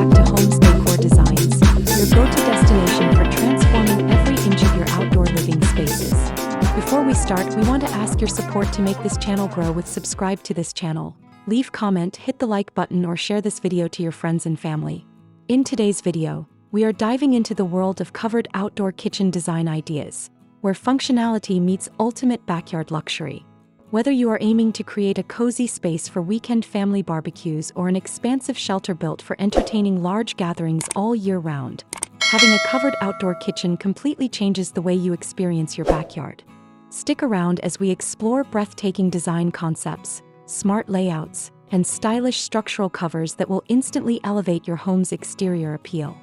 back to Homes Decor Designs, your go-to destination for transforming every inch of your outdoor living spaces. Before we start, we want to ask your support to make this channel grow with subscribe to this channel. Leave comment, hit the like button or share this video to your friends and family. In today's video, we are diving into the world of covered outdoor kitchen design ideas, where functionality meets ultimate backyard luxury. Whether you are aiming to create a cozy space for weekend family barbecues or an expansive shelter built for entertaining large gatherings all year round, having a covered outdoor kitchen completely changes the way you experience your backyard. Stick around as we explore breathtaking design concepts, smart layouts, and stylish structural covers that will instantly elevate your home's exterior appeal.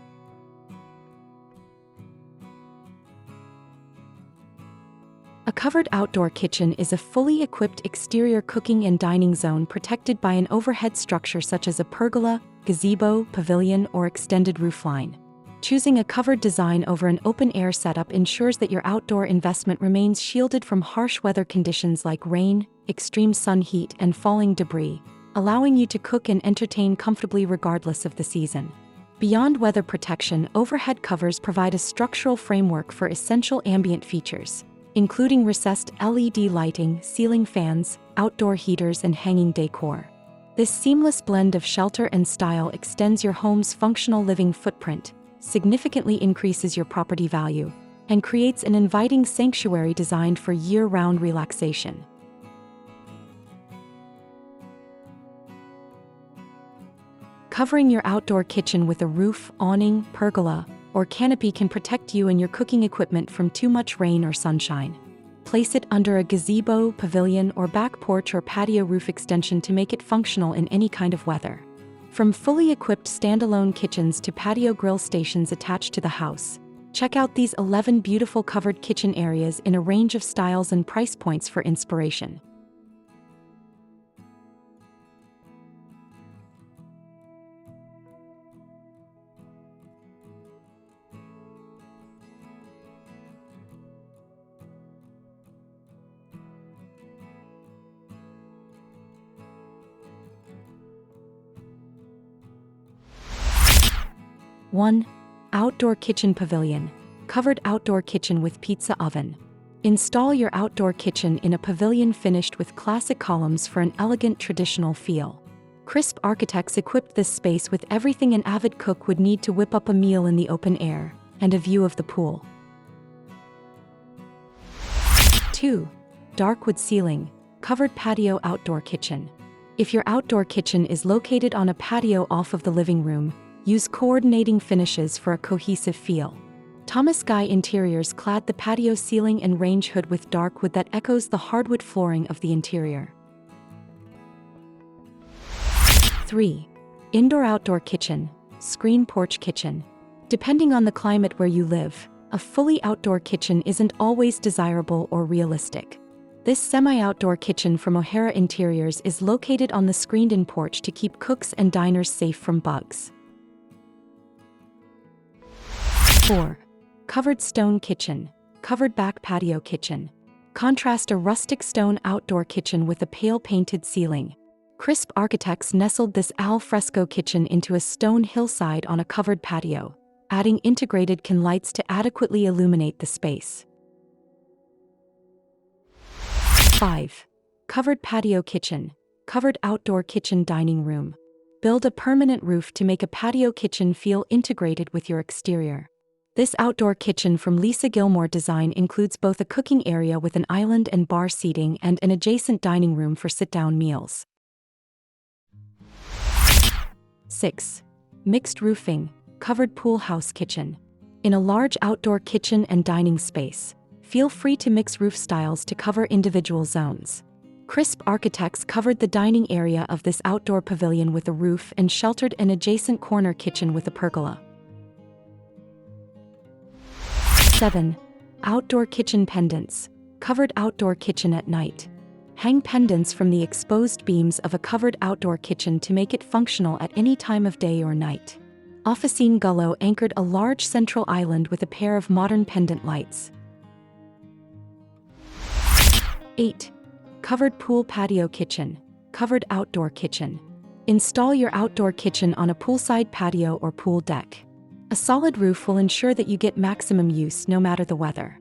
A covered outdoor kitchen is a fully equipped exterior cooking and dining zone protected by an overhead structure such as a pergola, gazebo, pavilion, or extended roofline. Choosing a covered design over an open-air setup ensures that your outdoor investment remains shielded from harsh weather conditions like rain, extreme sun heat, and falling debris, allowing you to cook and entertain comfortably regardless of the season. Beyond weather protection, overhead covers provide a structural framework for essential ambient features, including recessed LED lighting, ceiling fans, outdoor heaters, and hanging decor. This seamless blend of shelter and style extends your home's functional living footprint, significantly increases your property value, and creates an inviting sanctuary designed for year-round relaxation. Covering your outdoor kitchen with a roof, awning, pergola, or canopy can protect you and your cooking equipment from too much rain or sunshine. Place it under a gazebo, pavilion, or back porch or patio roof extension to make it functional in any kind of weather. From fully equipped standalone kitchens to patio grill stations attached to the house, check out these 11 beautiful covered kitchen areas in a range of styles and price points for inspiration. One, outdoor kitchen pavilion, covered outdoor kitchen with pizza oven. Install your outdoor kitchen in a pavilion finished with classic columns for an elegant traditional feel. Crisp architects equipped this space with everything an avid cook would need to whip up a meal in the open air, and a view of the pool. 2. Dark wood ceiling, covered patio outdoor kitchen. If your outdoor kitchen is located on a patio off of the living room, use coordinating finishes for a cohesive feel. Thomas Guy Interiors clad the patio ceiling and range hood with dark wood that echoes the hardwood flooring of the interior. 3. Indoor-outdoor kitchen, screen porch kitchen. Depending on the climate where you live, a fully outdoor kitchen isn't always desirable or realistic. This semi-outdoor kitchen from O'Hara Interiors is located on the screened-in porch to keep cooks and diners safe from bugs. 4. Covered stone kitchen, covered back patio kitchen. Contrast a rustic stone outdoor kitchen with a pale painted ceiling. Crisp architects nestled this al fresco kitchen into a stone hillside on a covered patio, adding integrated can lights to adequately illuminate the space. 5. Covered patio kitchen, covered outdoor kitchen dining room. Build a permanent roof to make a patio kitchen feel integrated with your exterior. This outdoor kitchen from Lisa Gilmore Design includes both a cooking area with an island and bar seating and an adjacent dining room for sit-down meals. 6. Mixed roofing, covered pool house kitchen. In a large outdoor kitchen and dining space, feel free to mix roof styles to cover individual zones. Crisp architects covered the dining area of this outdoor pavilion with a roof and sheltered an adjacent corner kitchen with a pergola. 7. Outdoor kitchen pendants, covered outdoor kitchen at night. Hang pendants from the exposed beams of a covered outdoor kitchen to make it functional at any time of day or night. Officine Gullo anchored a large central island with a pair of modern pendant lights. 8. Covered pool patio kitchen, covered outdoor kitchen. Install your outdoor kitchen on a poolside patio or pool deck. A solid roof will ensure that you get maximum use no matter the weather.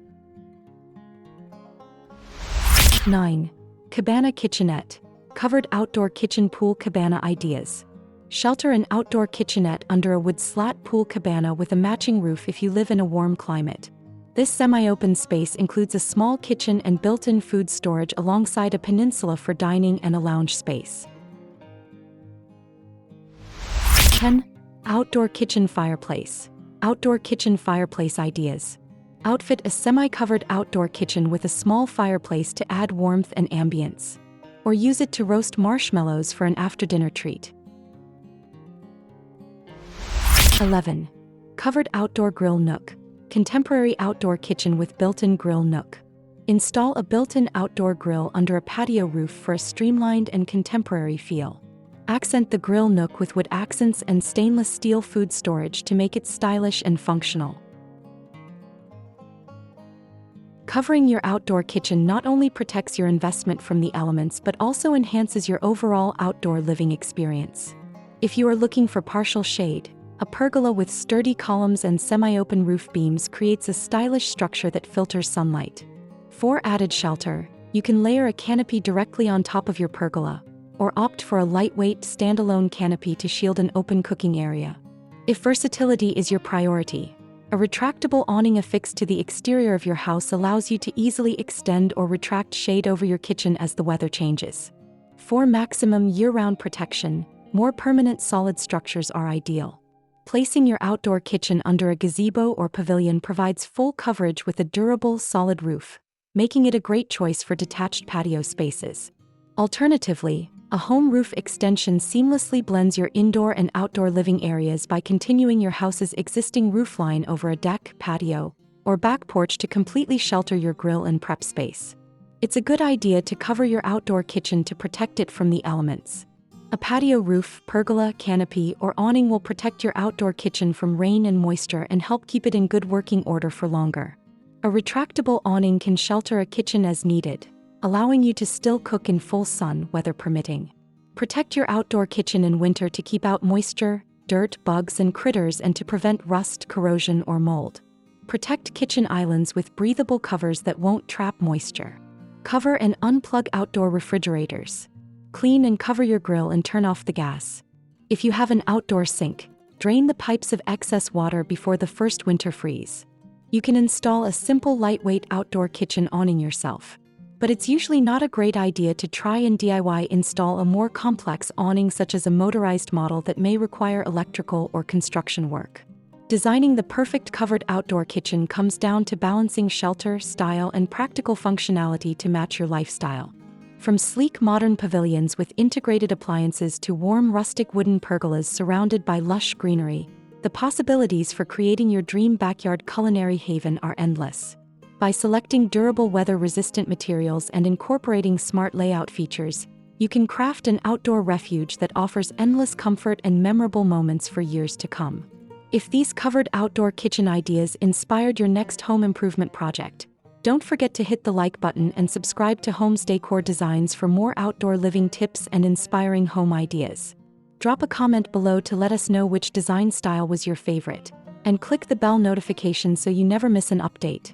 9. Cabana kitchenette. Covered outdoor kitchen pool cabana ideas. Shelter an outdoor kitchenette under a wood slat pool cabana with a matching roof if you live in a warm climate. This semi-open space includes a small kitchen and built-in food storage alongside a peninsula for dining and a lounge space. 10. Outdoor kitchen fireplace. Outdoor kitchen fireplace ideas. Outfit a semi-covered outdoor kitchen with a small fireplace to add warmth and ambience. Or use it to roast marshmallows for an after-dinner treat. 11. Covered outdoor grill nook. Contemporary outdoor kitchen with built-in grill nook. Install a built-in outdoor grill under a patio roof for a streamlined and contemporary feel. Accent the grill nook with wood accents and stainless steel food storage to make it stylish and functional. Covering your outdoor kitchen not only protects your investment from the elements but also enhances your overall outdoor living experience. If you are looking for partial shade, a pergola with sturdy columns and semi-open roof beams creates a stylish structure that filters sunlight. For added shelter, you can layer a canopy directly on top of your pergola, or opt for a lightweight standalone canopy to shield an open cooking area. If versatility is your priority, a retractable awning affixed to the exterior of your house allows you to easily extend or retract shade over your kitchen as the weather changes. For maximum year-round protection, more permanent solid structures are ideal. Placing your outdoor kitchen under a gazebo or pavilion provides full coverage with a durable, solid roof, making it a great choice for detached patio spaces. Alternatively, a home roof extension seamlessly blends your indoor and outdoor living areas by continuing your house's existing roofline over a deck, patio, or back porch to completely shelter your grill and prep space. It's a good idea to cover your outdoor kitchen to protect it from the elements. A patio roof, pergola, canopy, or awning will protect your outdoor kitchen from rain and moisture and help keep it in good working order for longer. A retractable awning can shelter a kitchen as needed, allowing you to still cook in full sun, weather permitting. Protect your outdoor kitchen in winter to keep out moisture, dirt, bugs, and critters and to prevent rust, corrosion, or mold. Protect kitchen islands with breathable covers that won't trap moisture. Cover and unplug outdoor refrigerators. Clean and cover your grill and turn off the gas. If you have an outdoor sink, drain the pipes of excess water before the first winter freeze. You can install a simple lightweight outdoor kitchen awning yourself. But it's usually not a great idea to try and DIY install a more complex awning such as a motorized model that may require electrical or construction work. Designing the perfect covered outdoor kitchen comes down to balancing shelter, style, and practical functionality to match your lifestyle. From sleek modern pavilions with integrated appliances to warm rustic wooden pergolas surrounded by lush greenery, the possibilities for creating your dream backyard culinary haven are endless. By selecting durable weather-resistant materials and incorporating smart layout features, you can craft an outdoor refuge that offers endless comfort and memorable moments for years to come. If these covered outdoor kitchen ideas inspired your next home improvement project, don't forget to hit the like button and subscribe to Homes Decor Designs for more outdoor living tips and inspiring home ideas. Drop a comment below to let us know which design style was your favorite, and click the bell notification so you never miss an update.